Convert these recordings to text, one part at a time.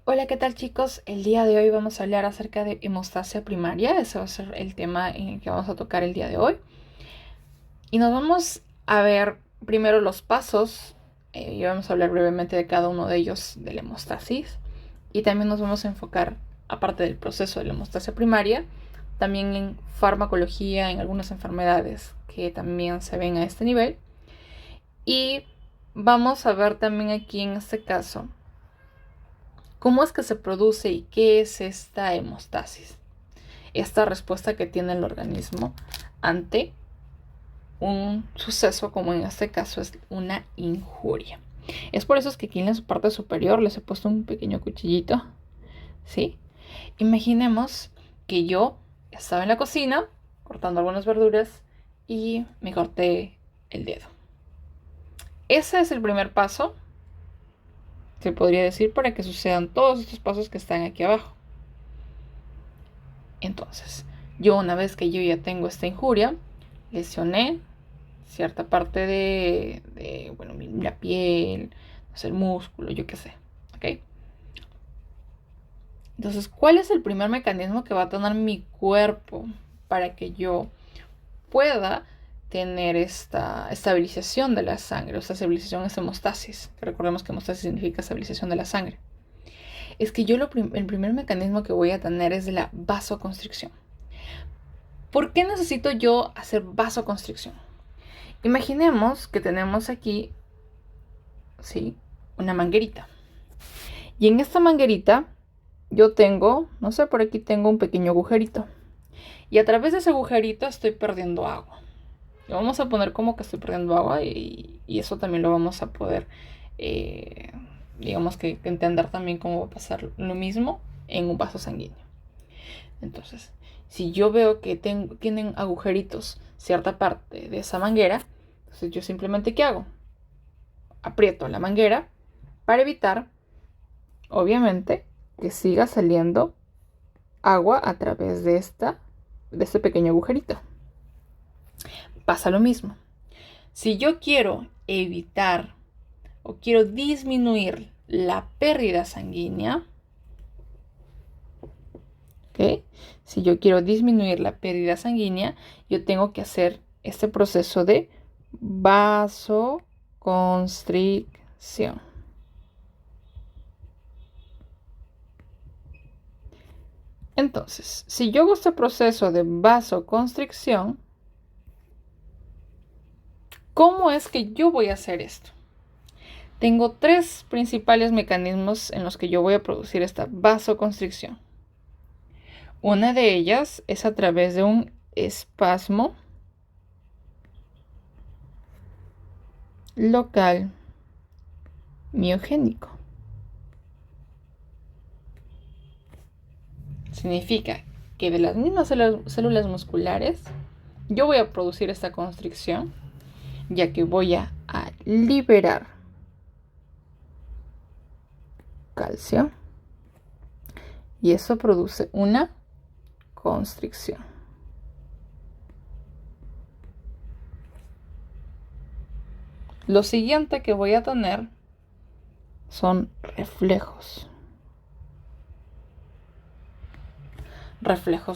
Hola, ¿qué tal chicos? El día de hoy vamos a hablar acerca de hemostasia primaria. Ese va a ser el tema en el que vamos a tocar el día de hoy. Y nos vamos a ver primero los pasos. Y vamos a hablar brevemente de cada uno de ellos de la hemostasis. Y también nos vamos a enfocar, aparte del proceso de la hemostasia primaria, también en farmacología, en algunas enfermedades que también se ven a este nivel. Y vamos a ver también aquí en este caso cómo es que se produce y qué es esta hemostasis. Esta respuesta que tiene el organismo ante un suceso como en este caso es una injuria. Es por eso es que aquí en la parte superior les he puesto un pequeño cuchillito, ¿sí? Imaginemos que yo estaba en la cocina cortando algunas verduras y me corté el dedo. Ese es el primer paso, se podría decir, para que sucedan todos estos pasos que están aquí abajo. Entonces, yo una vez que yo ya tengo esta injuria, lesioné cierta parte bueno, la piel, no sé, el músculo, yo qué sé, ¿ok? Entonces, ¿cuál es el primer mecanismo que va a tener mi cuerpo para que yo pueda tener esta estabilización de la sangre? O sea, estabilización es hemostasis. Recordemos que hemostasis significa estabilización de la sangre. Es que yo el primer mecanismo que voy a tener es de la vasoconstricción. ¿Por qué necesito yo hacer vasoconstricción? Imaginemos que tenemos aquí, ¿sí?, una manguerita. Y en esta manguerita yo tengo, no sé, por aquí tengo un pequeño agujerito. Y a través de ese agujerito estoy perdiendo agua. Lo vamos a poner como que estoy perdiendo agua y eso también lo vamos a poder, eh, digamos que entender también cómo va a pasar lo mismo en un vaso sanguíneo. Entonces, si yo veo que tienen agujeritos cierta parte de esa manguera, entonces yo simplemente ¿qué hago? Aprieto la manguera para evitar, obviamente, que siga saliendo agua a través de este pequeño agujerito. Pasa lo mismo. Si yo quiero evitar o quiero disminuir la pérdida sanguínea, ¿ok? Si yo quiero disminuir la pérdida sanguínea, yo tengo que hacer este proceso de vasoconstricción. Entonces, si yo hago este proceso de vasoconstricción, ¿cómo es que yo voy a hacer esto? Tengo tres principales mecanismos en los que yo voy a producir esta vasoconstricción. Una de ellas es a través de un espasmo local miogénico. Significa que de las mismas células musculares yo voy a producir esta constricción, ya que voy a liberar calcio y eso produce una constricción. Lo siguiente que voy a tener son reflejos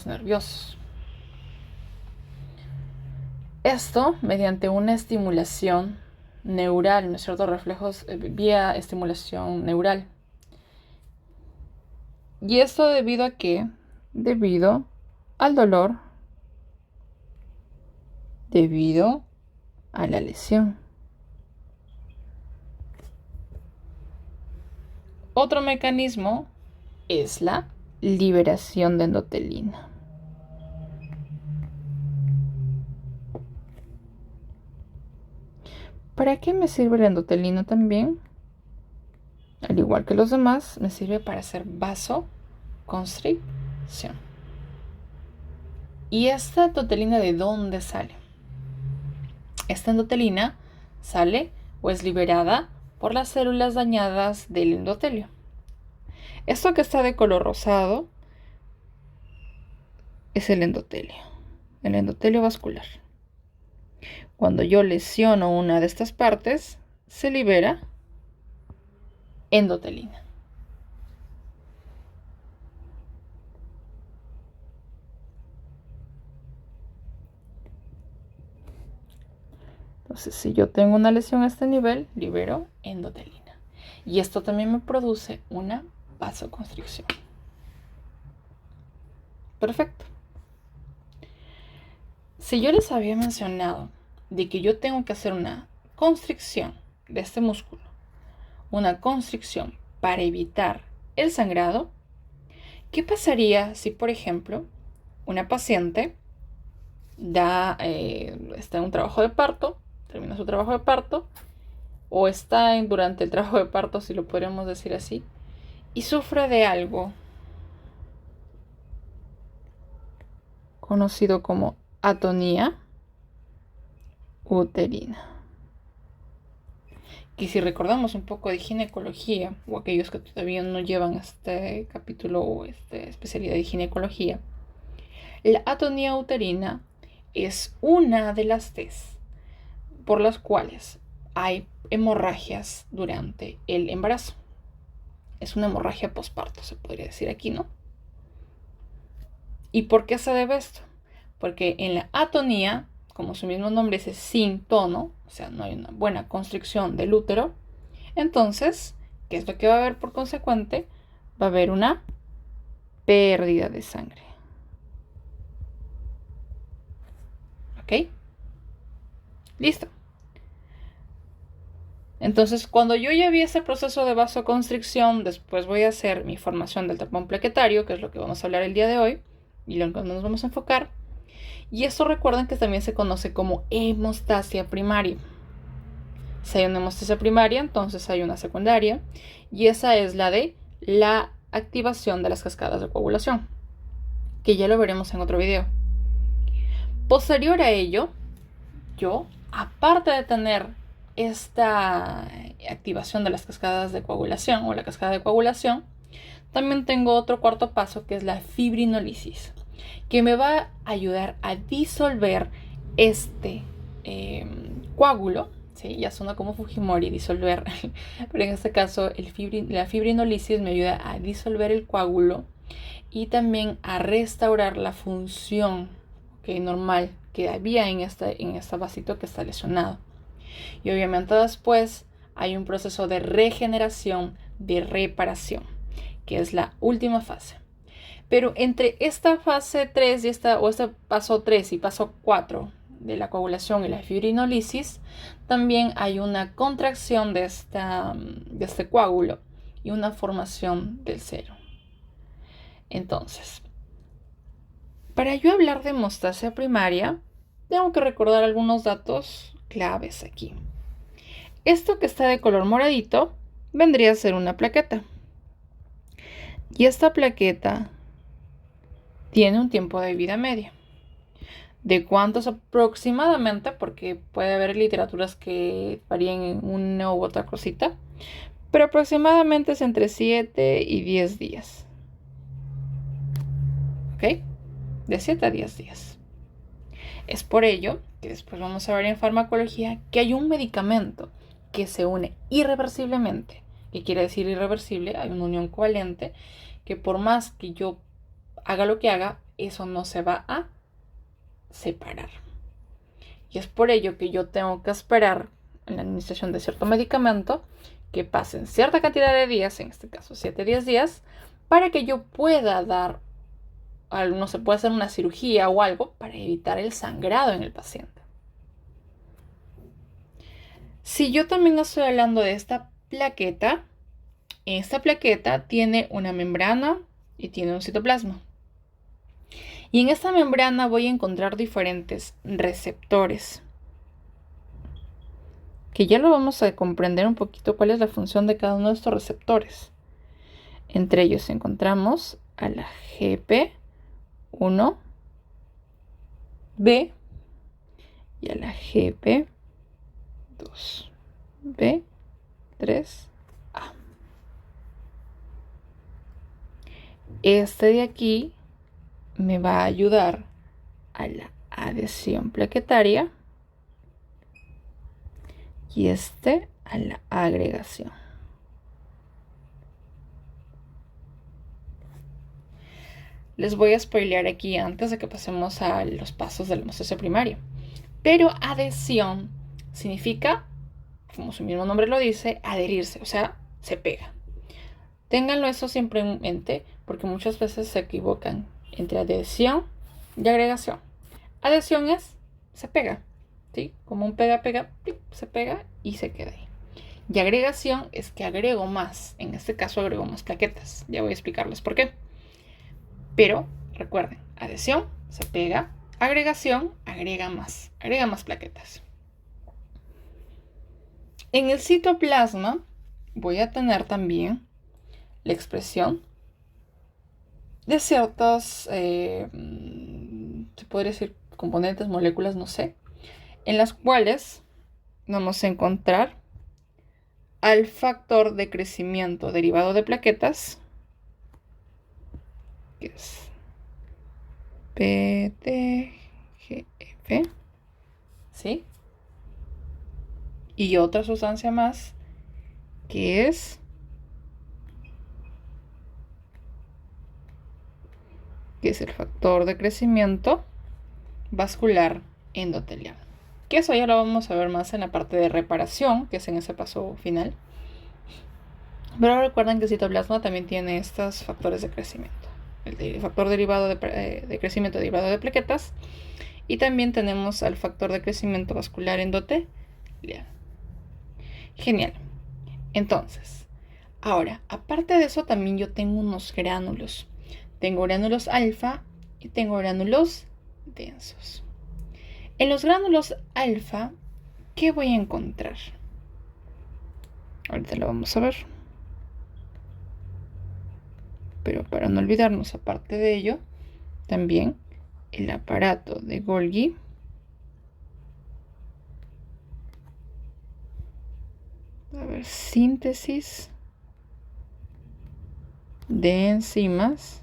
nerviosos. Esto mediante una estimulación neural, ¿no es cierto? Reflejos vía estimulación neural. ¿Y esto debido a qué? Debido al dolor, debido a la lesión. Otro mecanismo es la liberación de endotelina. ¿Para qué me sirve la endotelina también? Al igual que los demás, me sirve para hacer vasoconstricción. ¿Y esta endotelina de dónde sale? Esta endotelina sale o es liberada por las células dañadas del endotelio. Esto que está de color rosado es el endotelio vascular. Cuando yo lesiono una de estas partes, se libera endotelina. Entonces, si yo tengo una lesión a este nivel, libero endotelina. Y esto también me produce una vasoconstricción. Perfecto. Si yo les había mencionado de que yo tengo que hacer una constricción de este músculo, una constricción para evitar el sangrado, ¿qué pasaría si, por ejemplo, una paciente está en un trabajo de parto, termina su trabajo de parto, o está durante el trabajo de parto, si lo podríamos decir así, y sufre de algo conocido como atonía uterina? Y si recordamos un poco de ginecología, o aquellos que todavía no llevan este capítulo o esta especialidad de ginecología, la atonía uterina es una de las T's por las cuales hay hemorragias durante el embarazo. Es una hemorragia posparto, se podría decir aquí, ¿no? ¿Y por qué se debe esto? Porque en la atonía, como su mismo nombre dice, sin tono, o sea, no hay una buena constricción del útero, entonces, ¿qué es lo que va a haber por consecuente? Va a haber una pérdida de sangre. ¿Ok? Listo. Entonces, cuando yo ya vi ese proceso de vasoconstricción, después voy a hacer mi formación del tapón plaquetario, que es lo que vamos a hablar el día de hoy, y lo que nos vamos a enfocar. Y esto recuerden que también se conoce como hemostasia primaria. Si hay una hemostasia primaria, entonces hay una secundaria, y esa es la de la activación de las cascadas de coagulación, que ya lo veremos en otro video. Posterior a ello, yo, aparte de tener esta activación de las cascadas de coagulación o la cascada de coagulación, también tengo otro cuarto paso que es la fibrinólisis, que me va a ayudar a disolver este coágulo. ¿Sí? Ya suena como Fujimori, disolver, pero en este caso la fibrinólisis me ayuda a disolver el coágulo y también a restaurar la función normal que había en este vasito que está lesionado. Y obviamente después hay un proceso de regeneración, de reparación, que es la última fase. Pero entre esta fase 3 y este paso 3 y paso 4 de la coagulación y la fibrinólisis, también hay una contracción de este coágulo y una formación del sero. Entonces, para yo hablar de hemostasia primaria, tengo que recordar algunos datos claves aquí. Esto que está de color moradito vendría a ser una plaqueta. Y esta plaqueta tiene un tiempo de vida media. ¿De cuántos aproximadamente? Porque puede haber literaturas que varían en una u otra cosita. Pero aproximadamente es entre 7 y 10 días. ¿Ok? De 7 a 10 días. Es por ello que después vamos a ver en farmacología que hay un medicamento que se une irreversiblemente. ¿Qué quiere decir irreversible? Hay una unión covalente que por más que yo haga lo que haga, eso no se va a separar. Y es por ello que yo tengo que esperar en la administración de cierto medicamento que pasen cierta cantidad de días, en este caso 7 a 10 días, para que yo pueda dar, no se puede hacer una cirugía o algo para evitar el sangrado en el paciente. Si yo también estoy hablando de esta plaqueta tiene una membrana y tiene un citoplasma. Y en esta membrana voy a encontrar diferentes receptores, que ya lo vamos a comprender un poquito cuál es la función de cada uno de estos receptores. Entre ellos encontramos a la GP1B y a la GP2B3A. Este de aquí me va a ayudar a la adhesión plaquetaria y este a la agregación. Les voy a spoilear aquí antes de que pasemos a los pasos de la hemostasia primaria. Pero adhesión Significa, como su mismo nombre lo dice, adherirse, o sea, se pega. Ténganlo eso siempre en mente porque muchas veces se equivocan entre adhesión y agregación. Adhesión es, se pega, ¿sí? Como un pega, se pega y se queda ahí. Y agregación es que agrego más, en este caso agrego más plaquetas. Ya voy a explicarles por qué. Pero recuerden, adhesión, se pega, agregación, agrega más plaquetas. En el citoplasma voy a tener también la expresión de ciertas, se podría decir componentes, moléculas, no sé, en las cuales vamos a encontrar al factor de crecimiento derivado de plaquetas, que es PTGF, ¿sí? Y otra sustancia más, que es el factor de crecimiento vascular endotelial. Que eso ya lo vamos a ver más en la parte de reparación, que es en ese paso final. Pero recuerden que el citoplasma también tiene estos factores de crecimiento. El factor derivado de crecimiento derivado de plaquetas. Y también tenemos al factor de crecimiento vascular endotelial. Genial. Entonces, ahora, aparte de eso, también yo tengo unos gránulos. Tengo gránulos alfa y tengo gránulos densos. En los gránulos alfa, ¿qué voy a encontrar? Ahorita lo vamos a ver. Pero para no olvidarnos, aparte de ello, también el aparato de Golgi a ver, síntesis de enzimas,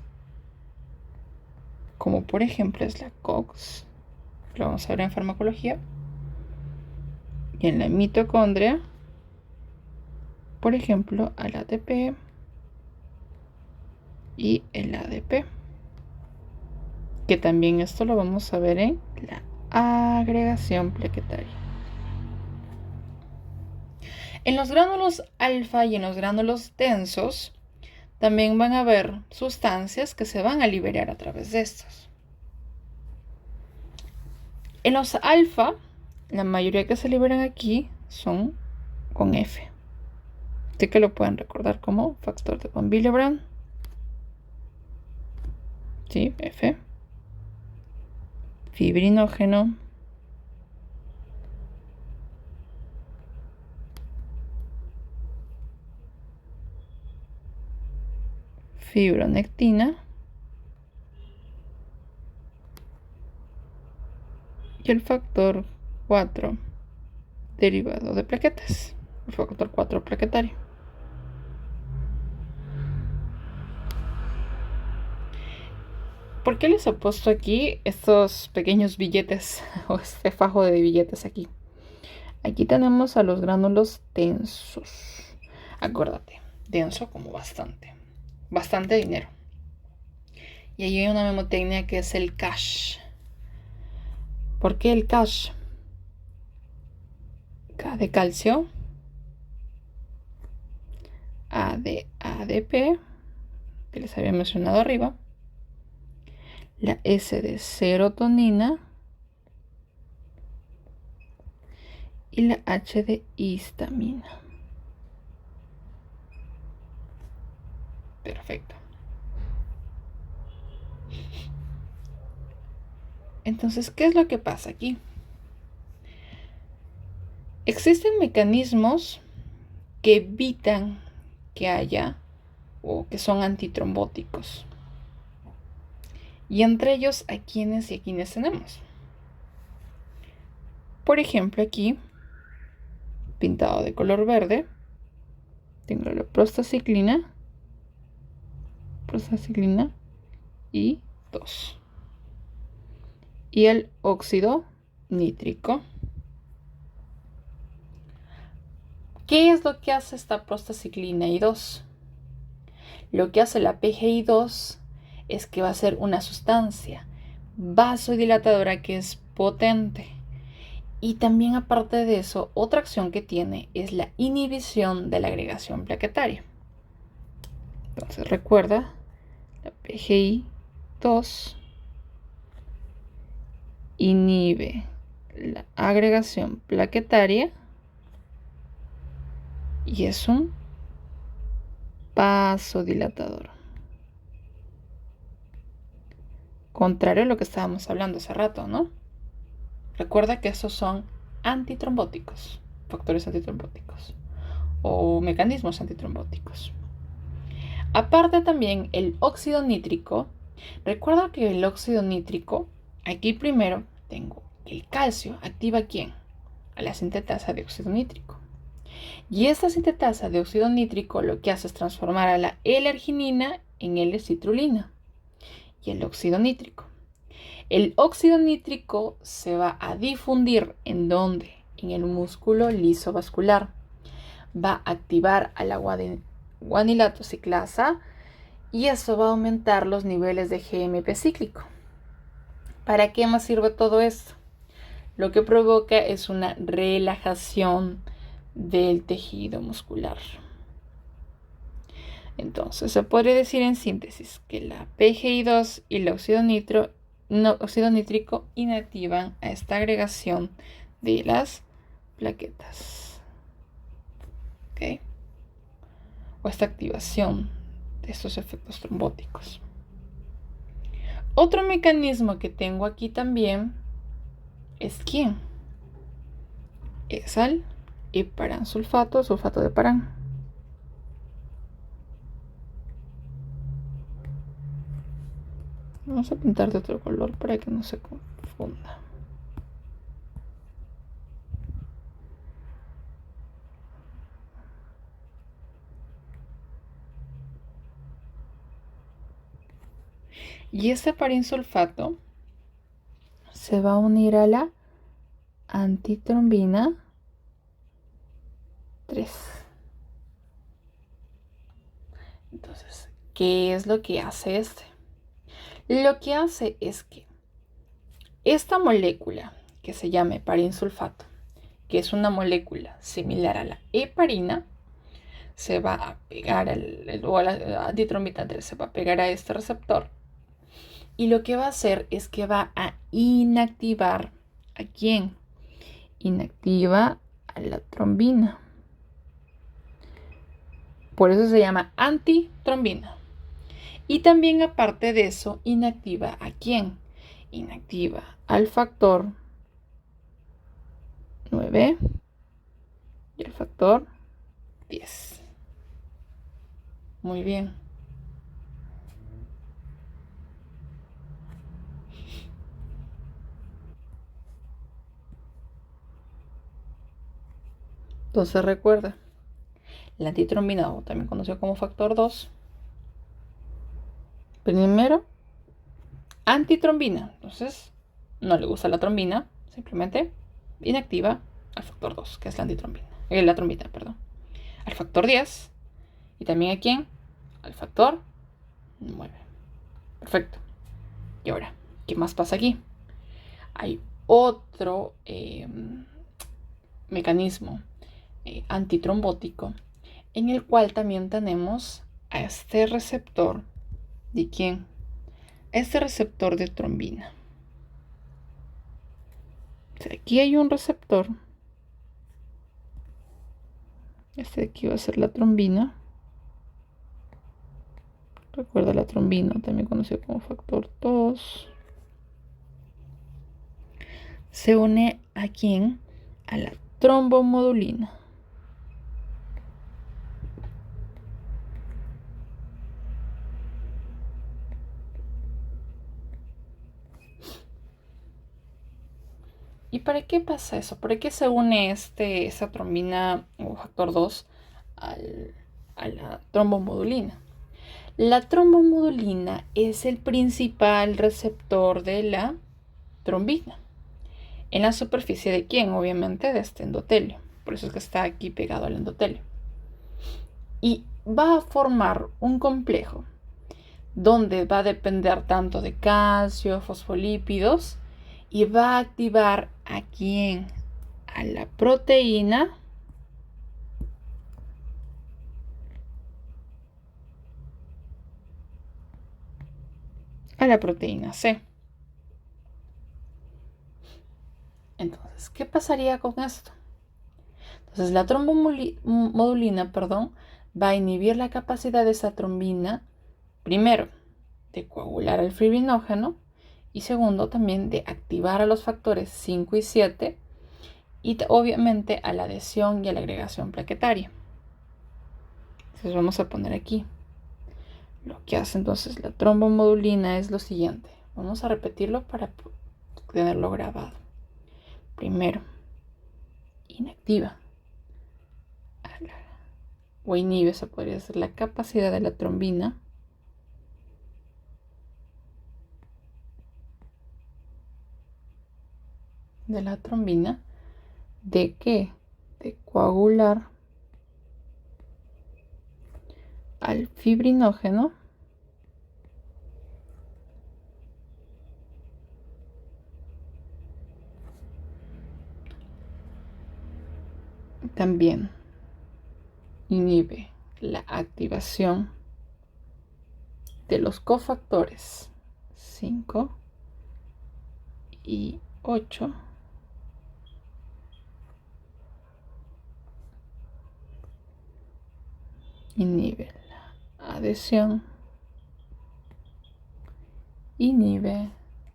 como por ejemplo es la COX, lo vamos a ver en farmacología, y en la mitocondria, por ejemplo, al ATP y el ADP, que también esto lo vamos a ver en la agregación plaquetaria. En los gránulos alfa y en los gránulos densos también van a haber sustancias que se van a liberar a través de estos. En los alfa, la mayoría que se liberan aquí son con F. Así que lo pueden recordar como factor de von Willebrand. Sí, F. Fibrinógeno. Fibronectina. Y el factor 4 derivado de plaquetas. El factor 4 plaquetario. ¿Por qué les he puesto aquí estos pequeños billetes o este fajo de billetes aquí? Aquí tenemos a los gránulos densos. Acuérdate, denso como bastante dinero. Y ahí hay una memotecnia que es el cash. ¿Por qué el cash? K de calcio, A de ADP, que les había mencionado arriba, la S de serotonina y la H de histamina. Perfecto. Entonces, ¿qué es lo que pasa aquí? Existen mecanismos que evitan que haya o que son antitrombóticos. Y entre ellos, ¿a quiénes tenemos? Por ejemplo, aquí, pintado de color verde, tengo la prostaciclina y 2. Y el óxido nítrico. ¿Qué es lo que hace esta prostaciclina I2? Lo que hace la PGI2 es que va a ser una sustancia vasodilatadora que es potente Y también aparte de eso, otra acción que tiene es la inhibición de la agregación plaquetaria. Entonces recuerda, la PGI2 inhibe la agregación plaquetaria y es un vasodilatador. Contrario a lo que estábamos hablando hace rato, ¿no? Recuerda que estos son antitrombóticos, factores antitrombóticos o mecanismos antitrombóticos. Aparte también el óxido nítrico. Recuerda que el óxido nítrico, aquí primero tengo el calcio, ¿activa a quién? A la sintetasa de óxido nítrico. Y esta sintetasa de óxido nítrico lo que hace es transformar a la L-arginina en L-citrulina. Y el óxido nítrico. El óxido nítrico se va a difundir ¿en dónde? En el músculo liso vascular. Va a activar a la guanilato ciclasa y eso va a aumentar los niveles de GMP cíclico. ¿Para qué más sirve todo esto? Lo que provoca es una relajación del tejido muscular. Entonces, se podría decir en síntesis que la PGI2 y el óxido nítrico inactivan a esta agregación de las plaquetas. ¿Ok? O esta activación de estos efectos trombóticos. Otro mecanismo que tengo aquí también es ¿quién? Es el heparan sulfato de heparan. Vamos a pintar de otro color para que no se confunda. Y este heparinsulfato se va a unir a la antitrombina 3. Entonces, ¿qué es lo que hace este? Lo que hace es que esta molécula que se llama heparinsulfato, que es una molécula similar a la heparina, se va a pegar o a la antitrombina 3 se va a pegar a este receptor. Y lo que va a hacer es que va a inactivar ¿a quién? Inactiva a la trombina. Por eso se llama antitrombina. Y también aparte de eso, inactiva ¿a quién? Inactiva al factor 9 y al factor 10. Muy bien. Entonces recuerda, la antitrombina, o también conocido como factor 2, primero, antitrombina. Entonces, no le gusta la trombina, simplemente inactiva al factor 2, que es la antitrombina. La trombina, perdón. Al factor 10. ¿Y también a quién? Al factor 9. Perfecto. Y ahora, ¿qué más pasa aquí? Hay otro mecanismo antitrombótico en el cual también tenemos a este receptor. ¿De quién? Este receptor de trombina. O sea, aquí hay un receptor. Este de aquí va a ser la trombina. Recuerda la trombina, también conocido como factor 2. Se une ¿a quién? A la trombomodulina. ¿Y para qué pasa eso? ¿Para qué se une esa trombina o factor 2 a la trombomodulina? La trombomodulina es el principal receptor de la trombina. ¿En la superficie de quién? Obviamente de este endotelio. Por eso es que está aquí pegado al endotelio. Y va a formar un complejo donde va a depender tanto de calcio, fosfolípidos, y va a activar ¿a quién? a la proteína C. Entonces, ¿qué pasaría con esto? Entonces, la trombomodulina, va a inhibir la capacidad de esa trombina, primero, de coagular el fibrinógeno, y segundo, también de activar a los factores 5 y 7, y obviamente a la adhesión y a la agregación plaquetaria. Entonces, vamos a poner aquí. Lo que hace entonces la trombomodulina es lo siguiente. Vamos a repetirlo para tenerlo grabado. Primero, inactiva o inhibe, esa podría ser la capacidad de la trombina ¿de qué? De coagular al fibrinógeno también inhibe la activación de los cofactores 5 y 8 inhibe la adhesión, inhibe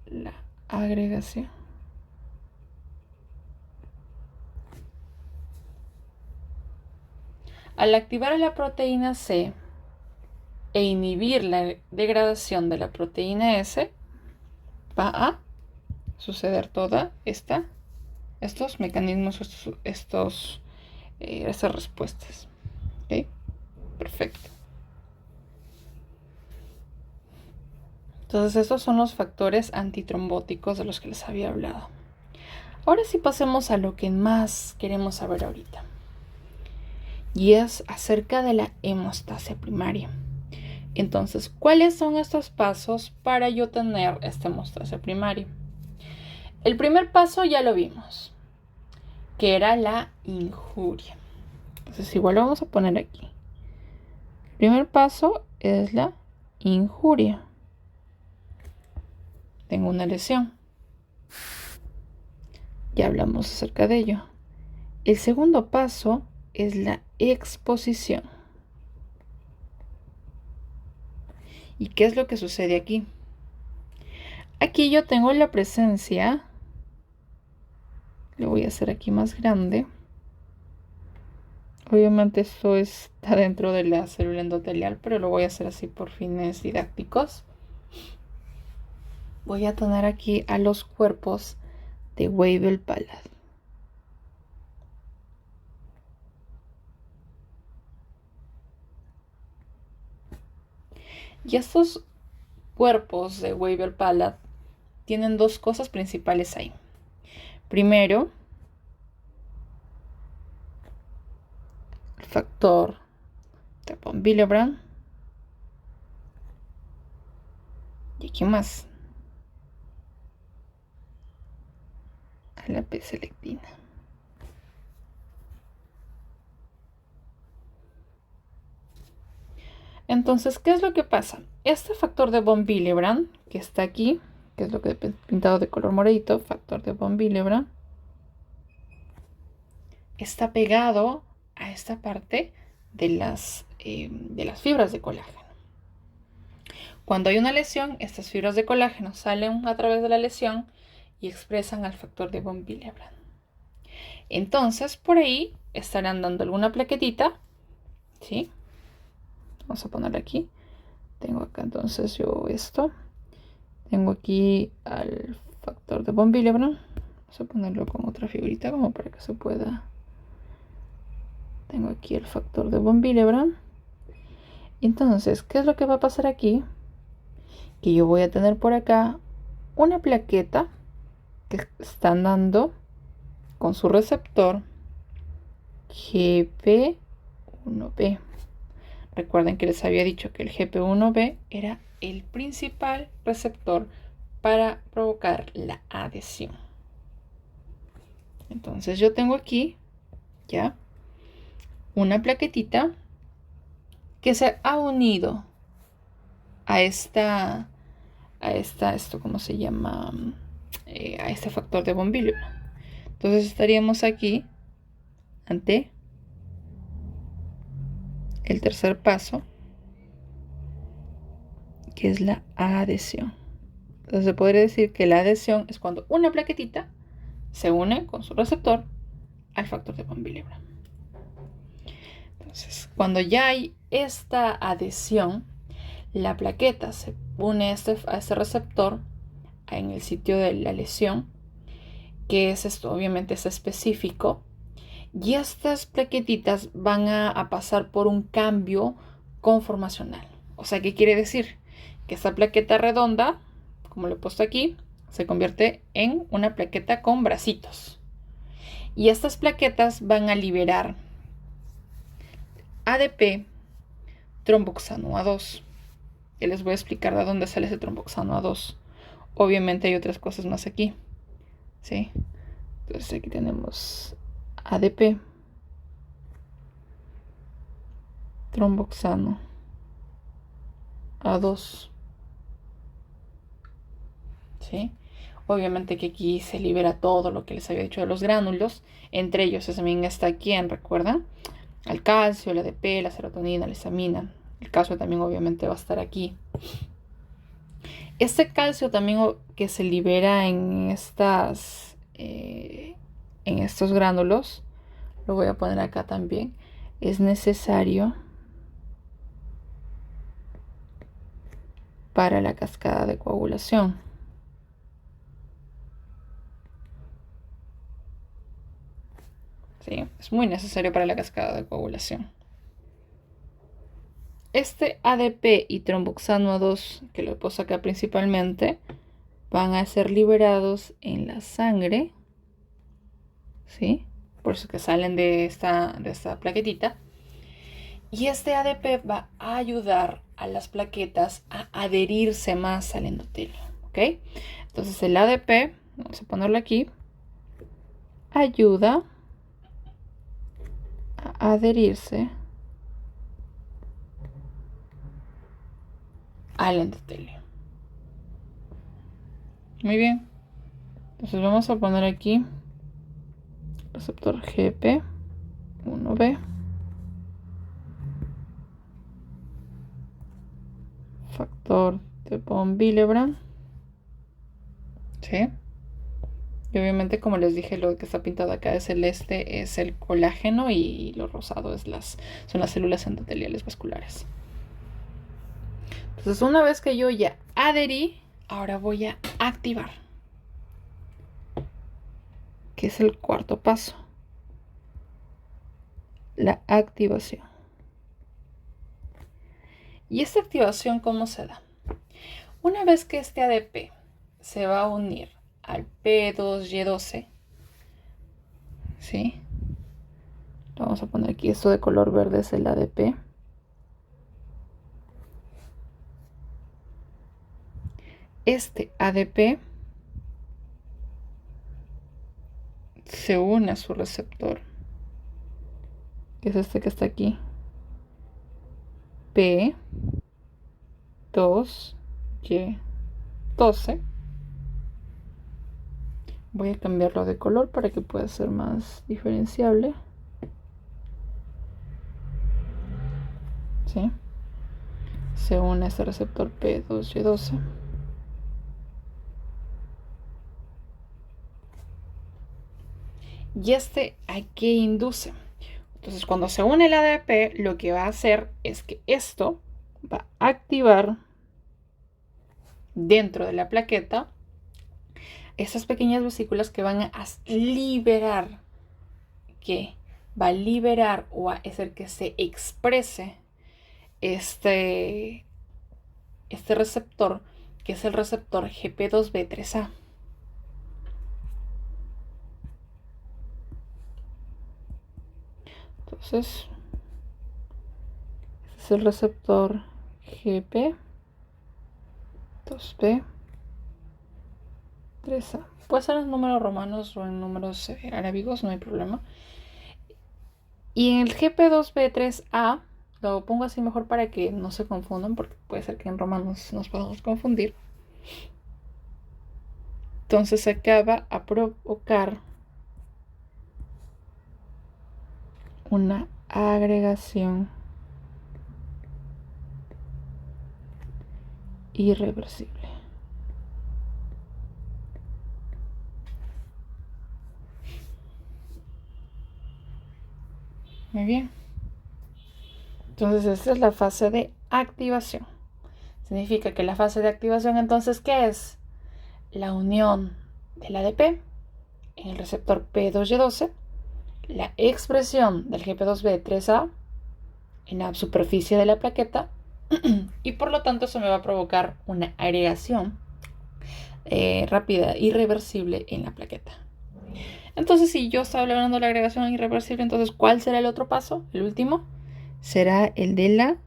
la agregación. Al activar a la proteína C e inhibir la degradación de la proteína S, va a suceder toda estos mecanismos, estas respuestas. ¿Ok? Perfecto. Entonces, estos son los factores antitrombóticos de los que les había hablado. Ahora sí pasemos a lo que más queremos saber ahorita. Y es acerca de la hemostasia primaria. Entonces, ¿cuáles son estos pasos para yo tener esta hemostasia primaria? El primer paso ya lo vimos, que era la injuria. Entonces, igual lo vamos a poner aquí. El primer paso es la injuria. Tengo una lesión. Ya hablamos acerca de ello. El segundo paso es la exposición. ¿Y qué es lo que sucede aquí? Aquí yo tengo la presencia, lo voy a hacer aquí más grande. Obviamente esto está dentro de la célula endotelial, pero lo voy a hacer así por fines didácticos. Voy a tener aquí a los cuerpos de Weibel-Palade. Y estos cuerpos de Weibel-Palade tienen dos cosas principales ahí. Primero, el factor de von Willebrand. ¿Y qué más? A la P-selectina. Entonces, ¿qué es lo que pasa? Este factor de von Willebrand, que está aquí, que es lo que he pintado de color moradito, factor de von Willebrand, está pegado a esta parte de las fibras de colágeno. Cuando hay una lesión, estas fibras de colágeno salen a través de la lesión y expresan al factor de von Willebrand. Entonces, por ahí estarán dando alguna plaquetita, ¿sí? Vamos a ponerle aquí. Tengo acá entonces yo esto. Tengo aquí al factor de von Willebrand. Vamos a ponerlo con otra figurita como para que se pueda. Tengo aquí el factor de von Willebrand. Entonces, ¿qué es lo que va a pasar aquí? Que yo voy a tener por acá una plaqueta que están dando con su receptor GP1B. Recuerden que les había dicho que el GP1B era el principal receptor para provocar la adhesión. Entonces yo tengo aquí ya una plaquetita que se ha unido a esto, ¿cómo se llama? A este factor de von Willebrand. Entonces estaríamos aquí ante el tercer paso, que es la adhesión. Entonces se podría decir que la adhesión es cuando una plaquetita se une con su receptor al factor de von Willebrand. Entonces, cuando ya hay esta adhesión, la plaqueta se une a este receptor en el sitio de la lesión, que es esto, obviamente es específico, y estas plaquetitas van a pasar por un cambio conformacional. O sea, ¿qué quiere decir? Que esta plaqueta redonda, como lo he puesto aquí, se convierte en una plaqueta con bracitos. Y estas plaquetas van a liberar ADP tromboxano A2. Ya les voy a explicar de dónde sale ese tromboxano A2. Obviamente hay otras cosas más aquí, ¿sí? Entonces aquí tenemos ADP, tromboxano A2, ¿sí? Obviamente que aquí se libera todo lo que les había dicho de los gránulos. Entre ellos también está ¿quién? ¿Recuerdan? El calcio, el ADP, la serotonina, la histamina. El calcio también obviamente va a estar aquí. Este calcio también que se libera en estos gránulos, lo voy a poner acá también, es necesario para la cascada de coagulación. ¿Sí? Es muy necesario para la cascada de coagulación. Este ADP y tromboxano A2, que lo he puesto acá principalmente, van a ser liberados en la sangre, ¿sí? Por eso que salen de esta plaquetita. Y este ADP va a ayudar a las plaquetas a adherirse más al endotelio, ¿ok? Entonces el ADP, vamos a ponerlo aquí, ayuda a adherirse al endotelio. Muy bien. Entonces vamos a poner aquí receptor GP1B, factor de von Willebrand, ¿sí? Y obviamente, como les dije, lo que está pintado acá es celeste, es el colágeno, y lo rosado son las células endoteliales vasculares. Entonces, una vez que yo ya adherí, ahora voy a activar, que es el cuarto paso, la activación. ¿Y esta activación cómo se da? Una vez que este ADP se va a unir al P2Y12, ¿sí? Vamos a poner aquí esto de color verde, es el ADP. Este ADP se une a su receptor, que es este que está aquí, P2Y12. Voy a cambiarlo de color para que pueda ser más diferenciable, ¿sí? Se une a este receptor P2Y12. ¿Y este a qué induce? Entonces, cuando se une el ADP, lo que va a hacer es que esto va a activar dentro de la plaqueta esas pequeñas vesículas que van a liberar, que va a liberar o a hacer que se exprese este receptor, que es el receptor GP2B3A. Entonces, este es el receptor GP2B. 3A. Puede ser en números romanos o en números arábigos, no hay problema. Y en el GP2B3A, lo pongo así mejor para que no se confundan, porque puede ser que en romanos nos podamos confundir. Entonces acaba a provocar una agregación irreversible. Muy bien. Entonces esta es la fase de activación. Significa que la fase de activación, entonces, ¿qué es? La unión del ADP en el receptor P2Y12, la expresión del GP2B3A en la superficie de la plaqueta y por lo tanto eso me va a provocar una agregación rápida, irreversible en la plaqueta. Entonces, si yo estaba hablando de la agregación irreversible, entonces, ¿cuál será el otro paso? El último será el de la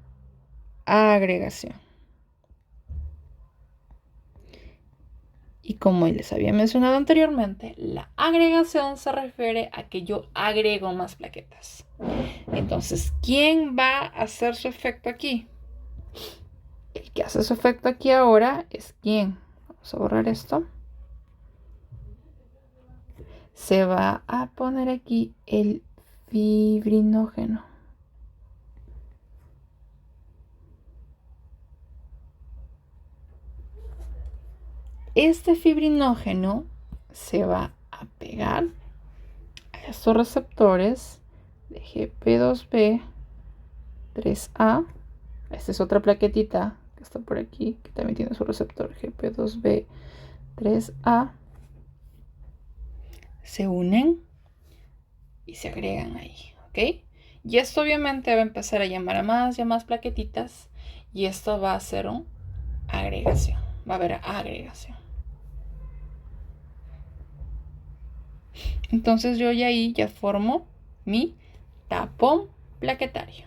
agregación. Y como les había mencionado anteriormente, la agregación se refiere a que yo agrego más plaquetas. Entonces, ¿quién va a hacer su efecto aquí? El que hace su efecto aquí ahora es ¿quién? Vamos a borrar esto. Se va a poner aquí el fibrinógeno. Este fibrinógeno se va a pegar a estos receptores de GP2B, 3A. Esta es otra plaquetita que está por aquí, que también tiene su receptor GP2B, 3A. Se unen y se agregan ahí, ¿ok? Y esto obviamente va a empezar a llamar a más y a más plaquetitas y esto va a ser una agregación. Va a haber agregación. Entonces yo ya ahí ya formo mi tapón plaquetario.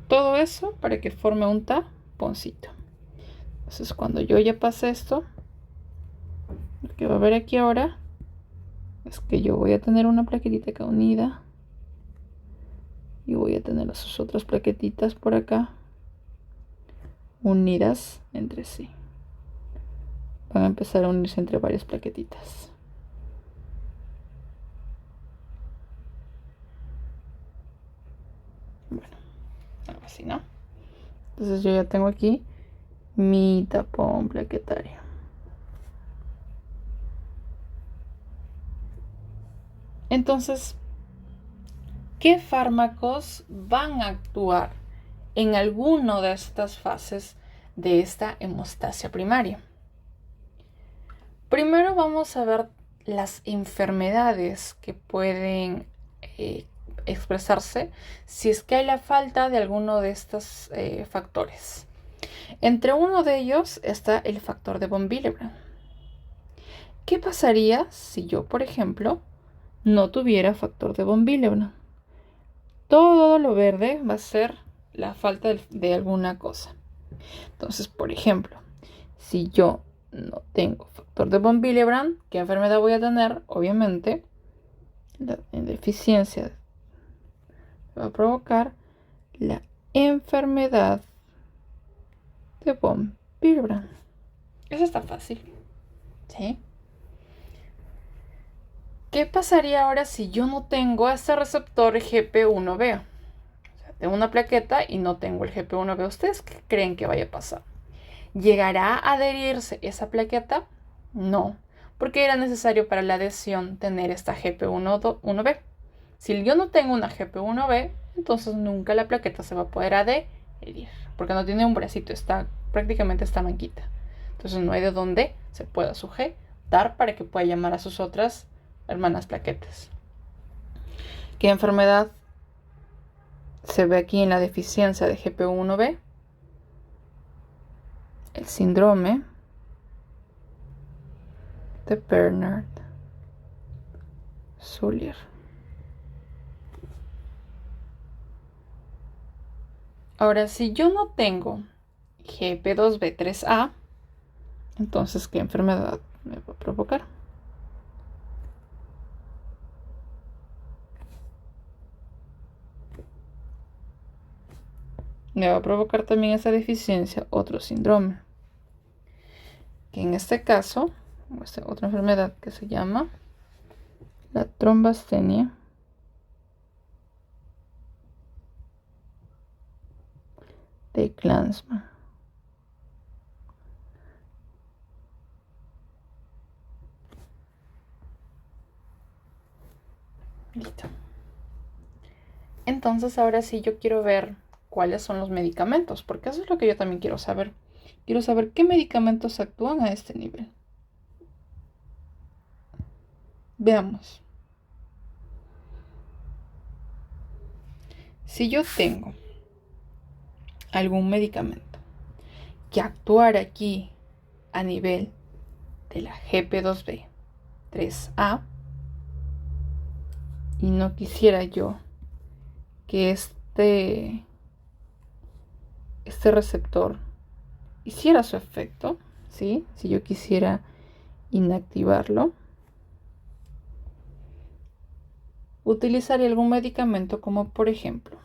Todo eso para que forme un taponcito. Entonces cuando yo ya pase esto, lo que va a haber aquí ahora es que yo voy a tener una plaquetita acá unida y voy a tener sus otras plaquetitas por acá unidas entre sí. Van a empezar a unirse entre varias plaquetitas. Bueno, algo así, ¿no? Entonces yo ya tengo aquí mi tapón plaquetario. Entonces, ¿qué fármacos van a actuar en alguna de estas fases de esta hemostasia primaria? Primero vamos a ver las enfermedades que pueden expresarse si es que hay la falta de alguno de estos factores. Entre uno de ellos está el factor de von Willebrand. ¿Qué pasaría si yo, por ejemplo, no tuviera factor de von Willebrand? Todo lo verde va a ser la falta de alguna cosa. Entonces, por ejemplo, si yo no tengo factor de von Willebrand, ¿qué enfermedad voy a tener? Obviamente, la deficiencia va a provocar la enfermedad de von Willebrand. Eso está fácil, ¿sí? ¿Qué pasaría ahora si yo no tengo este receptor GP1B? O sea, tengo una plaqueta y no tengo el GP1B. ¿Ustedes qué creen que vaya a pasar? ¿Llegará a adherirse esa plaqueta? No, porque era necesario para la adhesión tener esta GP1B. Si yo no tengo una GP1B, entonces nunca la plaqueta se va a poder adherir, porque no tiene un bracito, prácticamente está manquita. Entonces no hay de dónde se pueda sujetar para que pueda llamar a sus otras hermanas plaquetas. ¿Qué enfermedad se ve aquí en la deficiencia de GP1B? El síndrome de Bernard-Sullier. Ahora, si yo no tengo GP2B3A. Entonces, ¿qué enfermedad me va a provocar? Me va a provocar también esa deficiencia otro síndrome, que en este caso, otra enfermedad que se llama la trombastenia de Glanzmann. Listo. Entonces ahora sí yo quiero ver cuáles son los medicamentos, porque eso es lo que yo también quiero saber. Quiero saber qué medicamentos actúan a este nivel. Veamos. Si yo tengo algún medicamento que actuara aquí a nivel de la GP2B 3A y no quisiera yo que este receptor hiciera su efecto, ¿sí? Si yo quisiera inactivarlo, utilizaría algún medicamento como por ejemplo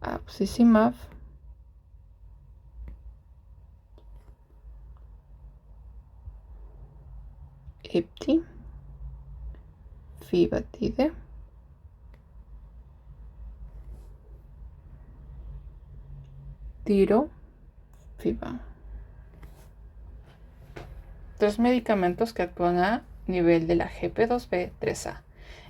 abscisimmab, Epti, Fibatide, Tirofiban. 3 medicamentos que actúan a nivel de la GP2B3A.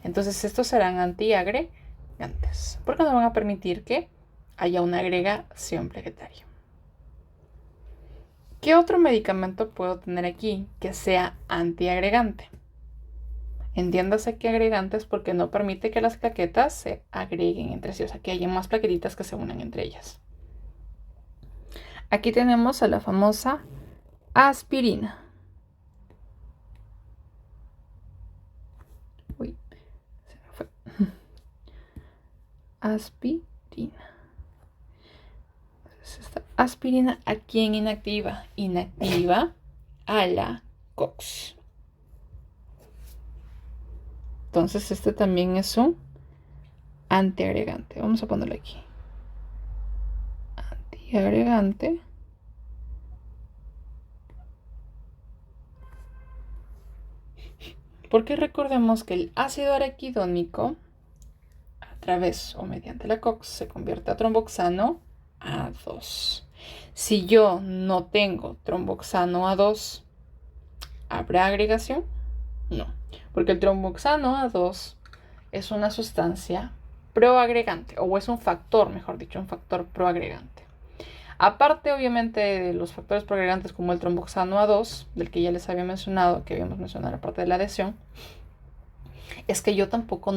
Entonces estos serán antiagregantes, porque no van a permitir que haya una agregación plaquetaria. ¿Qué otro medicamento puedo tener aquí que sea antiagregante? Entiéndase que agregantes porque no permite que las plaquetas se agreguen entre sí, o sea que haya más plaquetitas que se unan entre ellas. Aquí tenemos a la famosa aspirina. Uy, se me fue. Aspirina. Esta aspirina, ¿a quién inactiva? Inactiva a la COX. Entonces este también es un antiagregante. Vamos a ponerlo aquí. Antiagregante. Porque recordemos que el ácido araquidónico a través o mediante la COX se convierte a tromboxano A2. Si yo no tengo tromboxano A2, ¿habrá agregación? No, porque el tromboxano A2 es una sustancia proagregante, o es un factor, mejor dicho, un factor proagregante. Aparte, obviamente, de los factores proagregantes como el tromboxano A2, del que ya les había mencionado, que habíamos mencionado la parte de la adhesión, es que yo tampoco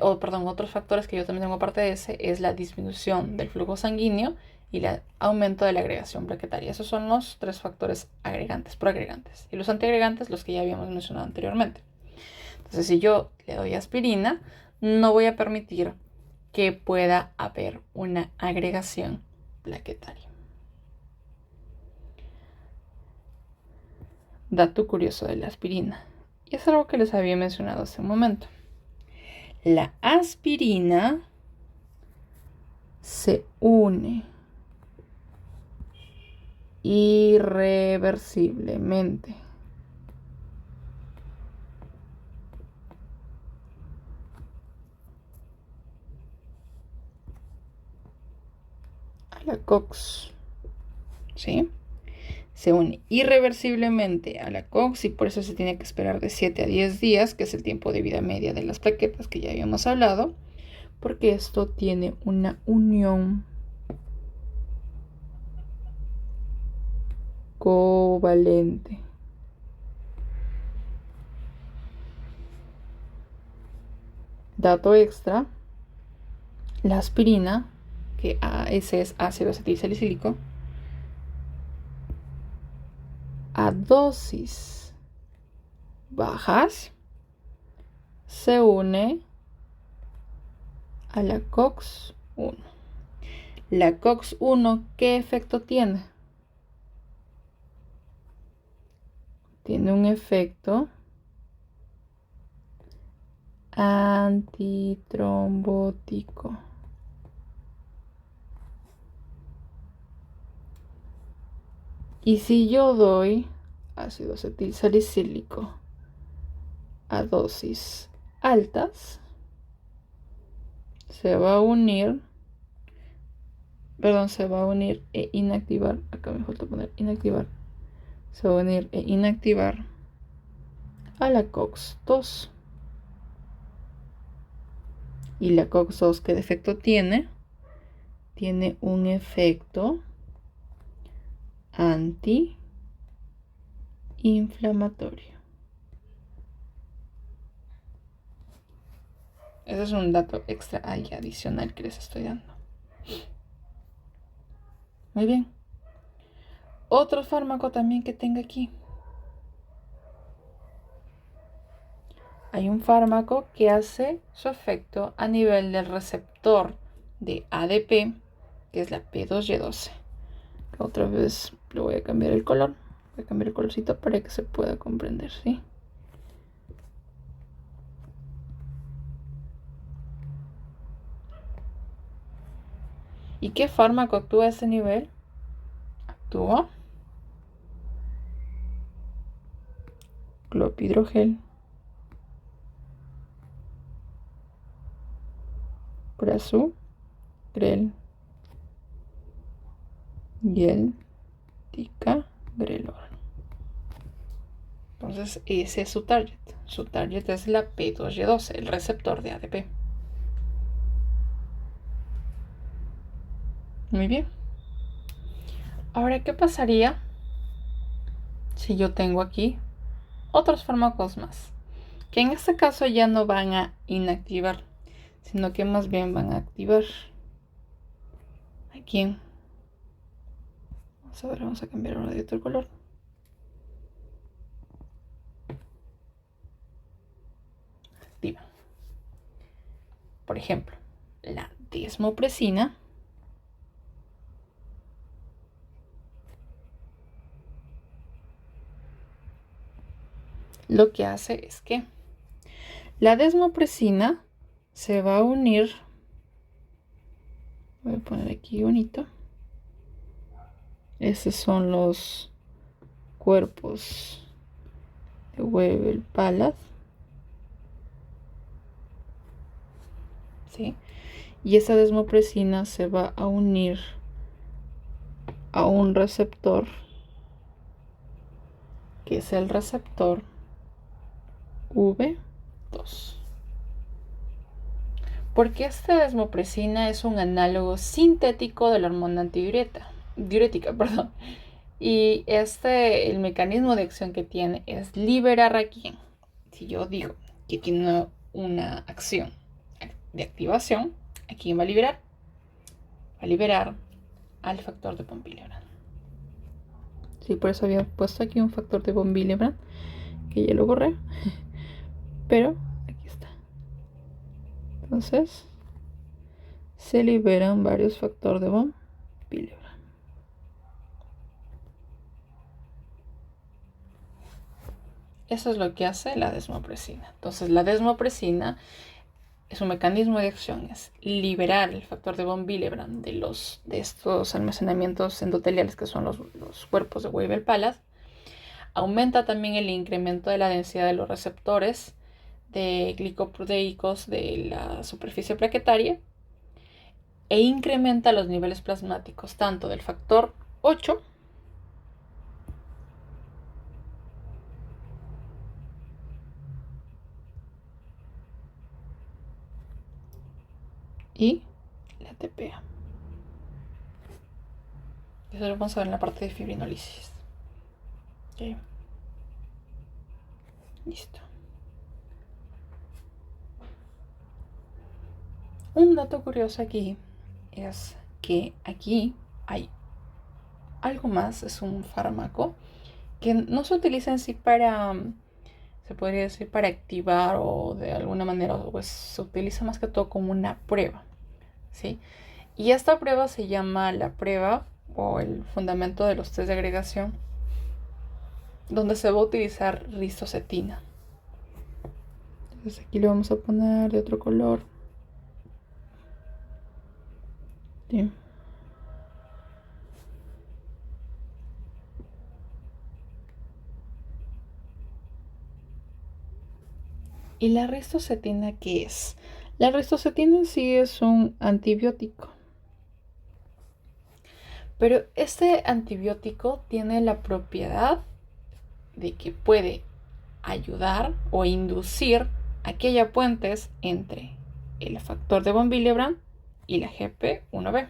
otros factores que yo también tengo aparte de ese, es la disminución del flujo sanguíneo y el aumento de la agregación plaquetaria. Esos son los 3 factores agregantes, proagregantes. Y los antiagregantes, los que ya habíamos mencionado anteriormente. Entonces, si yo le doy aspirina, no voy a permitir que pueda haber una agregación plaquetaria. Dato curioso de la aspirina. Y es algo que les había mencionado hace un momento. La aspirina se une irreversiblemente a la COX, ¿sí? Se une irreversiblemente a la COX y por eso se tiene que esperar de 7 a 10 días, que es el tiempo de vida media de las plaquetas que ya habíamos hablado, porque esto tiene una unión covalente. Dato extra, la aspirina, que ese es ácido acetilsalicílico, a dosis bajas se une a la COX-1. La COX-1, ¿qué efecto tiene? Tiene un efecto antitrombótico. Y si yo doy ácido acetilsalicílico a dosis altas, se va a unir e inactivar. Acá me falta poner inactivar. Se va a unir e inactivar a la COX-2. Y la COX-2, ¿qué defecto tiene? Tiene un efecto antiinflamatorio. Ese es un dato extra ahí adicional que les estoy dando. Muy bien. Otro fármaco también que tenga aquí. Hay un fármaco que hace su efecto a nivel del receptor de ADP, que es la P2Y12. Otra vez le voy a cambiar el color. Voy a cambiar el colorcito para que se pueda comprender, ¿sí? ¿Y qué fármaco actúa a ese nivel? Actúa clopidogrel, prasugrel y el ticagrelor. Entonces ese es su target. Su target es la P2Y12, el receptor de ADP. Muy bien. Ahora, ¿qué pasaría si yo tengo aquí otros fármacos más? Que en este caso ya no van a inactivar, sino que más bien van a activar. Aquí. Vamos a ver, vamos a cambiar ahora de otro color. Activa. Por ejemplo, la desmopresina. Lo que hace es que la desmopresina se va a unir. Voy a poner aquí bonito. Esos son los cuerpos de Weber-Palade. ¿Sí? Y esa desmopresina se va a unir a un receptor, que es el receptor V2. Porque esta desmopresina es un análogo sintético de la hormona diurética, perdón. Y el mecanismo de acción que tiene es liberar a quién. Si yo digo que tiene una acción de activación, ¿a quién va a liberar? Va a liberar al factor de von Willebrand. Sí, por eso había puesto aquí un factor de von Willebrand, que ya lo borré. Pero aquí está. Entonces, se liberan varios factores de von Willebrand. Eso es lo que hace la desmopresina. Entonces, la desmopresina es un mecanismo de acción, es liberar el factor de von Willebrand de estos almacenamientos endoteliales que son los cuerpos de Weber-Palade. Aumenta también el incremento de la densidad de los receptores de glicoproteicos de la superficie plaquetaria e incrementa los niveles plasmáticos tanto del factor 8 y la TPA. Eso lo vamos a ver en la parte de fibrinolisis. Okay. Listo. Un dato curioso aquí es que aquí hay algo más, es un fármaco que no se utiliza en sí para, se podría decir, para activar o de alguna manera, pues se utiliza más que todo como una prueba, ¿sí? Y esta prueba se llama la prueba o el fundamento de los test de agregación, donde se va a utilizar ristocetina. Entonces aquí le vamos a poner de otro color. Sí. ¿Y la ristocetina qué es? La ristocetina en sí es un antibiótico. Pero este antibiótico tiene la propiedad de que puede ayudar o inducir a que haya puentes entre el factor de von Willebrand y la GP1B.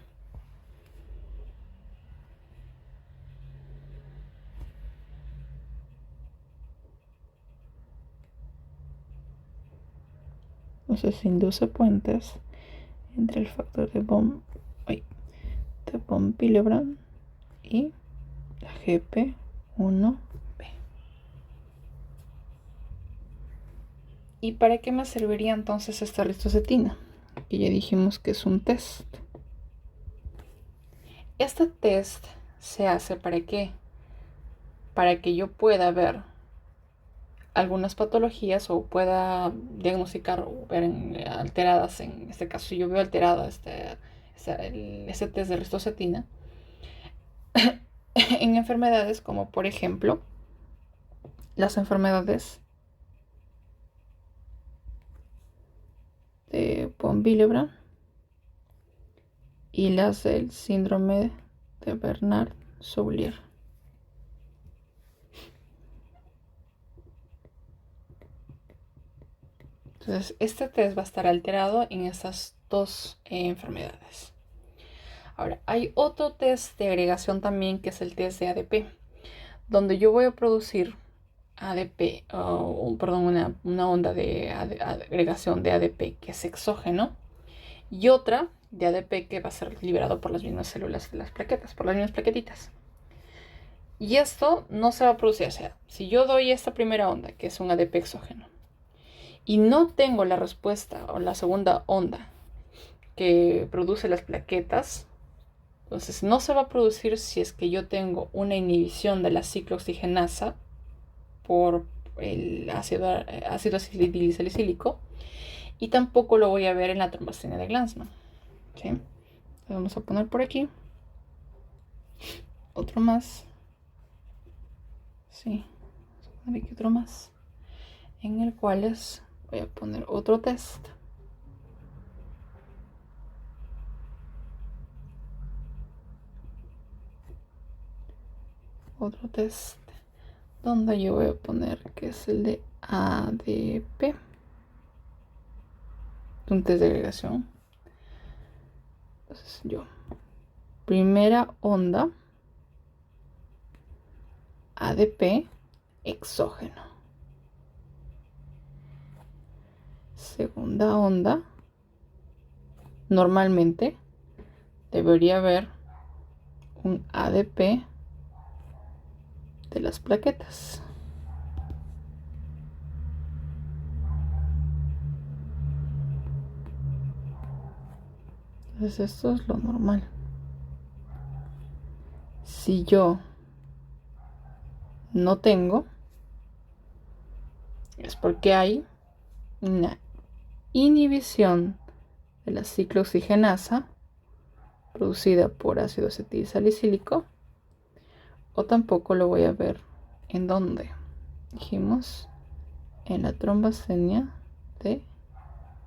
Entonces se induce puentes entre el factor de von Willebrand y la GP1B. ¿Y para qué me serviría entonces esta ristocetina? Que ya dijimos que es un test. Este test se hace ¿para qué? Para que yo pueda ver algunas patologías o pueda diagnosticar o ver alteradas, en este caso si yo veo alterada este test de ristocetina en enfermedades como por ejemplo las enfermedades de von Willebrand y las del síndrome de Bernard-Soulier. Entonces, este test va a estar alterado en estas dos enfermedades. Ahora, hay otro test de agregación también que es el test de ADP, donde yo voy a producir ADP, una onda de agregación de ADP que es exógeno y otra de ADP que va a ser liberado por las mismas células de las plaquetas, por las mismas plaquetitas. Y esto no se va a producir, o sea, si yo doy esta primera onda, que es un ADP exógeno, y no tengo la respuesta o la segunda onda que produce las plaquetas, entonces no se va a producir si es que yo tengo una inhibición de la ciclooxigenasa por el ácido acetildilsalicílico, y tampoco lo voy a ver en la trombocitopenia de Glanzmann. ¿Sí? Vamos a poner por aquí otro más. Sí, vamos a poner aquí otro más, en el cual voy a poner otro test. Otro test donde yo voy a poner que es el de ADP, un test de agregación. Entonces yo, primera onda, ADP exógeno. Segunda onda, normalmente debería haber un ADP de las plaquetas. Entonces esto es lo normal. Si yo no tengo, es porque hay una inhibición de la ciclooxigenasa producida por ácido acetilsalicílico, o tampoco lo voy a ver en donde dijimos en la trombocitopenia de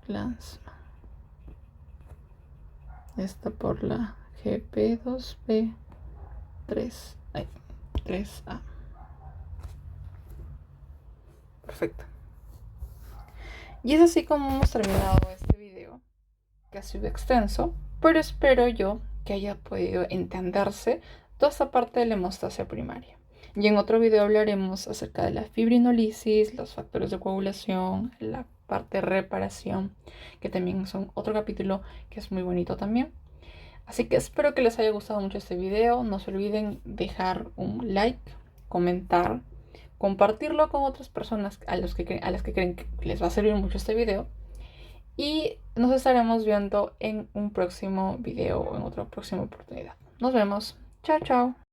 Glanzmann. Esta por la GP2B 3A. Perfecto. Y es así como hemos terminado este video, que ha sido extenso, pero espero yo que haya podido entenderse toda esta parte de la hemostasia primaria. Y en otro video hablaremos acerca de la fibrinolisis, los factores de coagulación, la parte de reparación, que también son otro capítulo que es muy bonito también. Así que espero que les haya gustado mucho este video. No se olviden dejar un like, comentar, compartirlo con otras personas a las que creen que les va a servir mucho este video. Y nos estaremos viendo en un próximo video o en otra próxima oportunidad. Nos vemos. Chao, chao.